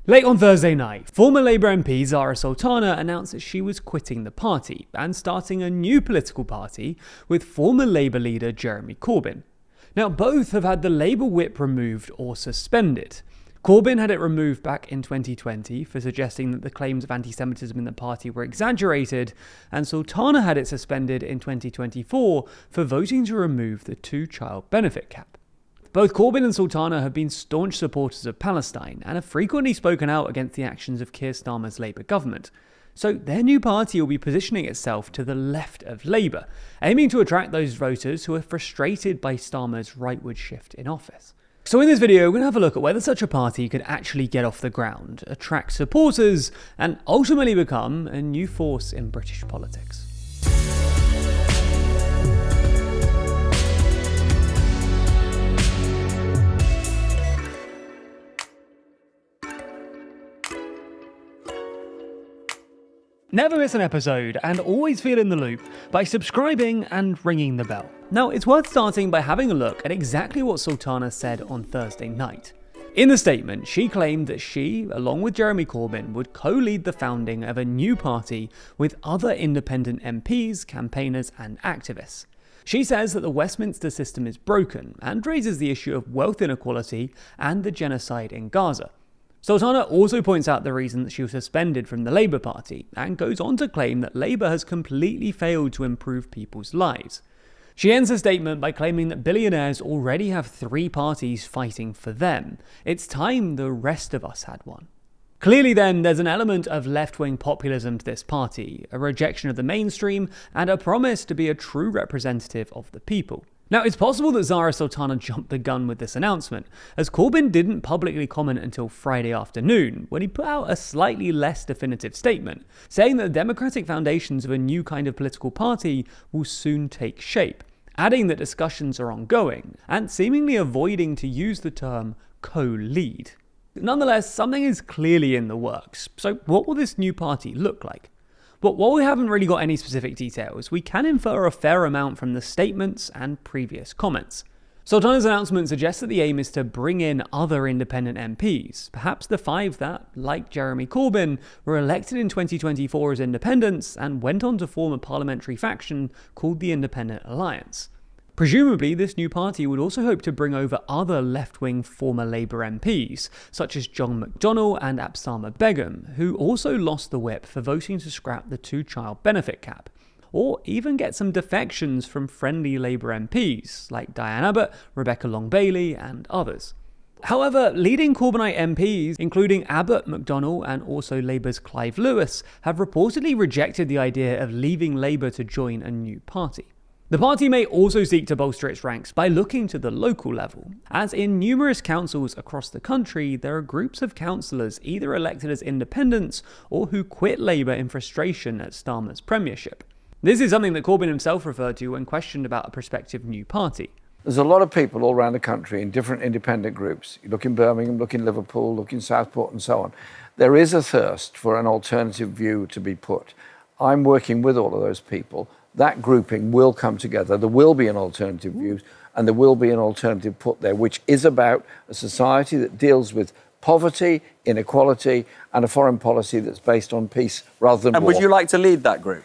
Late on Thursday night, former Labour MP Zarah Sultana announced that she was quitting the party and starting a new political party with former Labour leader Jeremy Corbyn. Now, both have had the Labour whip removed or suspended. Corbyn had it removed back in 2020 for suggesting that the claims of anti-Semitism in the party were exaggerated, and Sultana had it suspended in 2024 for voting to remove the two-child benefit cap. Both Corbyn and Sultana have been staunch supporters of Palestine and have frequently spoken out against the actions of Keir Starmer's Labour government. So their new party will be positioning itself to the left of Labour, aiming to attract those voters who are frustrated by Starmer's rightward shift in office. So in this video, we're going to have a look at whether such a party could actually get off the ground, attract supporters, and ultimately become a new force in British politics. Never miss an episode and always feel in the loop by subscribing and ringing the bell. Now, it's worth starting by having a look at exactly what Sultana said on Thursday night. In the statement, she claimed that she, along with Jeremy Corbyn, would co-lead the founding of a new party with other independent MPs, campaigners and activists. She says that the Westminster system is broken and raises the issue of wealth inequality and the genocide in Gaza. Sultana also points out the reason that she was suspended from the Labour Party and goes on to claim that Labour has completely failed to improve people's lives. She ends her statement by claiming that billionaires already have 3 parties fighting for them. It's time the rest of us had one. Clearly then, there's an element of left-wing populism to this party, a rejection of the mainstream, and a promise to be a true representative of the people. Now, it's possible that Zarah Sultana jumped the gun with this announcement, as Corbyn didn't publicly comment until Friday afternoon, when he put out a slightly less definitive statement, saying that the democratic foundations of a new kind of political party will soon take shape, adding that discussions are ongoing, and seemingly avoiding to use the term co-lead. Nonetheless, something is clearly in the works, so what will this new party look like? But while we haven't really got any specific details, we can infer a fair amount from the statements and previous comments. Sultana's announcement suggests that the aim is to bring in other independent MPs, perhaps the 5 that, like Jeremy Corbyn, were elected in 2024 as independents and went on to form a parliamentary faction called the Independent Alliance. Presumably, this new party would also hope to bring over other left-wing former Labour MPs, such as John McDonnell and Absama Begum, who also lost the whip for voting to scrap the two-child benefit cap, or even get some defections from friendly Labour MPs, like Diane Abbott, Rebecca Long-Bailey, and others. However, leading Corbynite MPs, including Abbott, McDonnell, and also Labour's Clive Lewis, have reportedly rejected the idea of leaving Labour to join a new party. The party may also seek to bolster its ranks by looking to the local level, as in numerous councils across the country there are groups of councillors either elected as independents or who quit Labour in frustration at Starmer's premiership. This is something that Corbyn himself referred to when questioned about a prospective new party. There's a lot of people all around the country in different independent groups. You look in Birmingham, look in Liverpool, look in Southport and so on. There is a thirst for an alternative view to be put. I'm working with all of those people. That grouping will come together. There will be an alternative view and there will be an alternative put there, which is about a society that deals with poverty, inequality, and a foreign policy that's based on peace rather than war. And would you like to lead that group?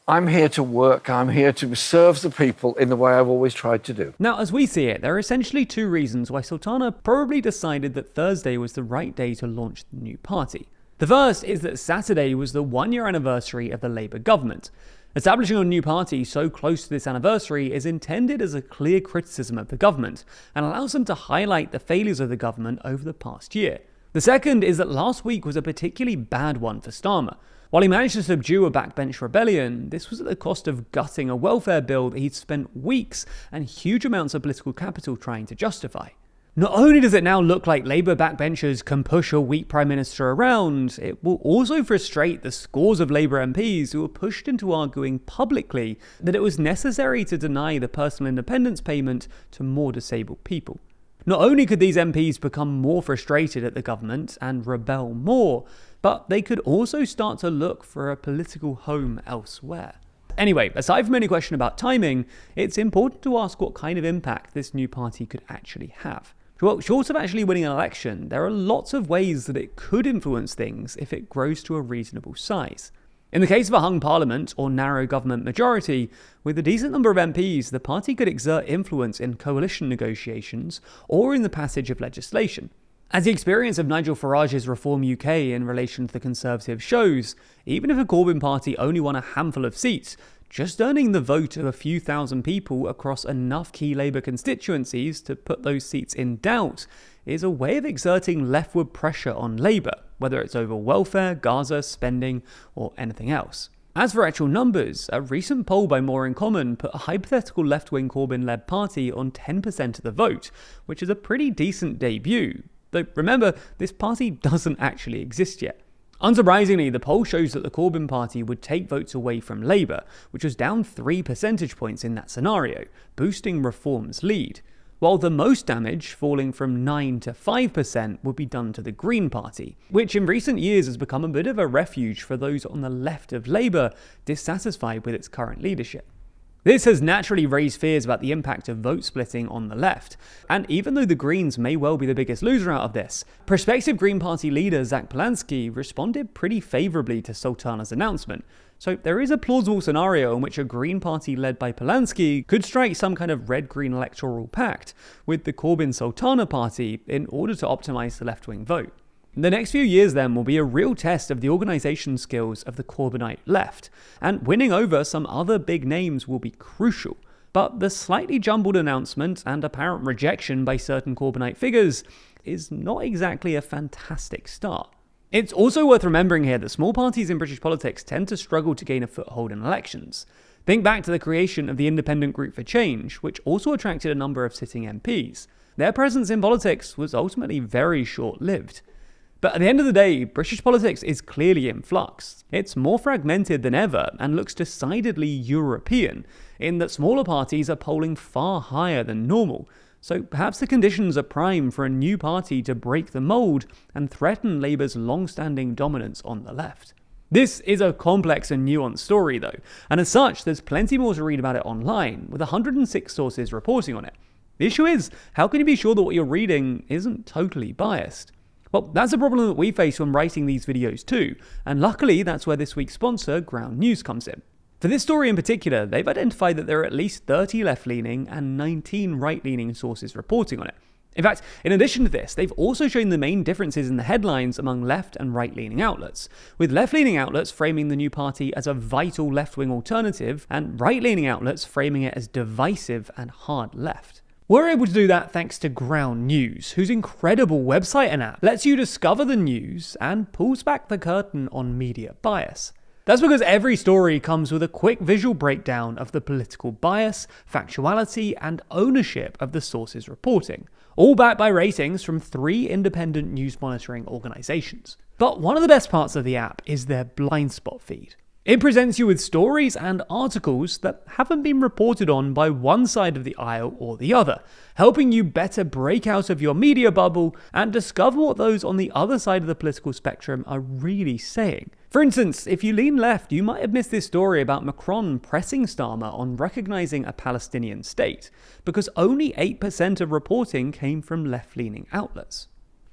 I'm here to work. I'm here to serve the people in the way I've always tried to do. Now, as we see it, there are essentially 2 reasons why Sultana probably decided that Thursday was the right day to launch the new party. The first is that Saturday was the 1-year anniversary of the Labour government. Establishing a new party so close to this anniversary is intended as a clear criticism of the government and allows them to highlight the failures of the government over the past year. The second is that last week was a particularly bad one for Starmer. While he managed to subdue a backbench rebellion, this was at the cost of gutting a welfare bill that he'd spent weeks and huge amounts of political capital trying to justify. Not only does it now look like Labour backbenchers can push a weak Prime Minister around, it will also frustrate the scores of Labour MPs who were pushed into arguing publicly that it was necessary to deny the personal independence payment to more disabled people. Not only could these MPs become more frustrated at the government and rebel more, but they could also start to look for a political home elsewhere. Anyway, aside from any question about timing, it's important to ask what kind of impact this new party could actually have. Well, short of actually winning an election, there are lots of ways that it could influence things if it grows to a reasonable size. In the case of a hung parliament or narrow government majority, with a decent number of MPs, the party could exert influence in coalition negotiations or in the passage of legislation. As the experience of Nigel Farage's Reform UK in relation to the Conservatives shows, even if a Corbyn party only won a handful of seats, just earning the vote of a few thousand people across enough key Labour constituencies to put those seats in doubt is a way of exerting leftward pressure on Labour, whether it's over welfare, Gaza, spending, or anything else. As for actual numbers, a recent poll by More in Common put a hypothetical left-wing Corbyn-led party on 10% of the vote, which is a pretty decent debut. Though remember, this party doesn't actually exist yet. Unsurprisingly, the poll shows that the Corbyn party would take votes away from Labour, which was down 3 percentage points in that scenario, boosting Reform's lead, while the most damage, falling from 9 to 5%, would be done to the Green Party, which in recent years has become a bit of a refuge for those on the left of Labour dissatisfied with its current leadership. This has naturally raised fears about the impact of vote splitting on the left, and even though the Greens may well be the biggest loser out of this, prospective Green Party leader Zach Polanski responded pretty favourably to Sultana's announcement, so there is a plausible scenario in which a Green Party led by Polanski could strike some kind of red-green electoral pact with the Corbyn-Sultana party in order to optimise the left-wing vote. The next few years then will be a real test of the organisation skills of the Corbynite left, and winning over some other big names will be crucial. But the slightly jumbled announcement and apparent rejection by certain Corbynite figures is not exactly a fantastic start. It's also worth remembering here that small parties in British politics tend to struggle to gain a foothold in elections. Think back to the creation of the Independent Group for Change, which also attracted a number of sitting MPs. Their presence in politics was ultimately very short-lived. But at the end of the day, British politics is clearly in flux. It's more fragmented than ever and looks decidedly European, in that smaller parties are polling far higher than normal. So perhaps the conditions are prime for a new party to break the mould and threaten Labour's long-standing dominance on the left. This is a complex and nuanced story though, and as such there's plenty more to read about it online, with 106 sources reporting on it. The issue is, how can you be sure that what you're reading isn't totally biased? Well, that's a problem that we face when writing these videos too, and luckily that's where this week's sponsor, Ground News, comes in. For this story in particular, they've identified that there are at least 30 left-leaning and 19 right-leaning sources reporting on it. In fact, in addition to this, they've also shown the main differences in the headlines among left and right-leaning outlets, with left-leaning outlets framing the new party as a vital left-wing alternative, and right-leaning outlets framing it as divisive and hard left. We're able to do that thanks to Ground News, whose incredible website and app lets you discover the news and pulls back the curtain on media bias. That's because every story comes with a quick visual breakdown of the political bias, factuality, and ownership of the source's reporting, all backed by ratings from 3 independent news monitoring organisations. But one of the best parts of the app is their blind spot feed. It presents you with stories and articles that haven't been reported on by one side of the aisle or the other, helping you better break out of your media bubble and discover what those on the other side of the political spectrum are really saying. For instance, if you lean left, you might have missed this story about Macron pressing Starmer on recognising a Palestinian state, because only 8% of reporting came from left-leaning outlets.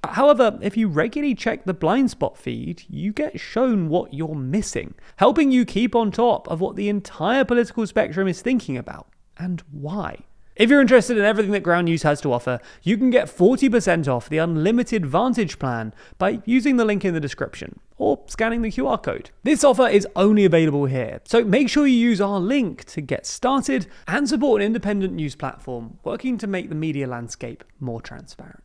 However, if you regularly check the blind spot feed, you get shown what you're missing, helping you keep on top of what the entire political spectrum is thinking about, and why. If you're interested in everything that Ground News has to offer, you can get 40% off the unlimited Vantage plan by using the link in the description, or scanning the QR code. This offer is only available here, so make sure you use our link to get started and support an independent news platform working to make the media landscape more transparent.